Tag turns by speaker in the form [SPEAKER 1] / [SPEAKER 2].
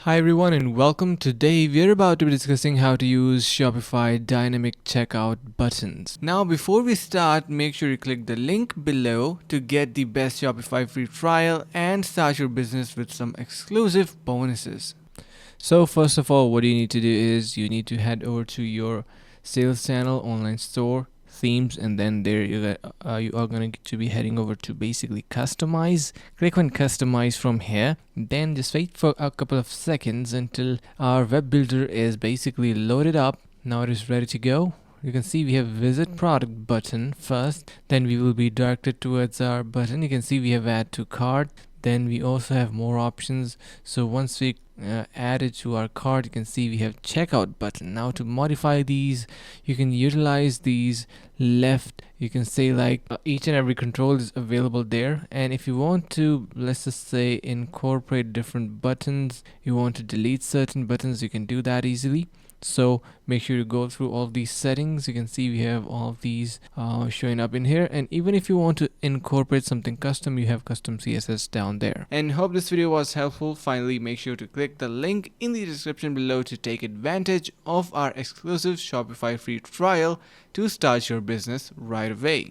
[SPEAKER 1] Hi everyone and welcome. Today we are about to be discussing how to use Shopify dynamic checkout buttons. Now before we start, make sure you click the link below to get the best Shopify free trial and start your business with some exclusive bonuses. So first of all, what you need to do is you need to head over to your sales channel, online store, themes, and then there you are going to be heading over to basically customize. Click on customize from here, then just wait for a couple of seconds until our web builder is basically loaded up. Now it is ready to go. You can see we have visit product button first, then we will be directed towards our button. You can see we have add to cart, then we also have more options. So once we add it to our cart, you can see we have checkout button. Now to modify these, you can utilize these left. You can say like each and every control is available there, and if you want to, let's just say, incorporate different buttons, you want to delete certain buttons, you can do that easily. So make sure you go through all of these settings. You can see we have all of these showing up in here, and even if you want to incorporate something custom, you have custom CSS down there. And hope this video was helpful. Finally, make sure to click the link in the description below to take advantage of our exclusive Shopify free trial to start your business right away.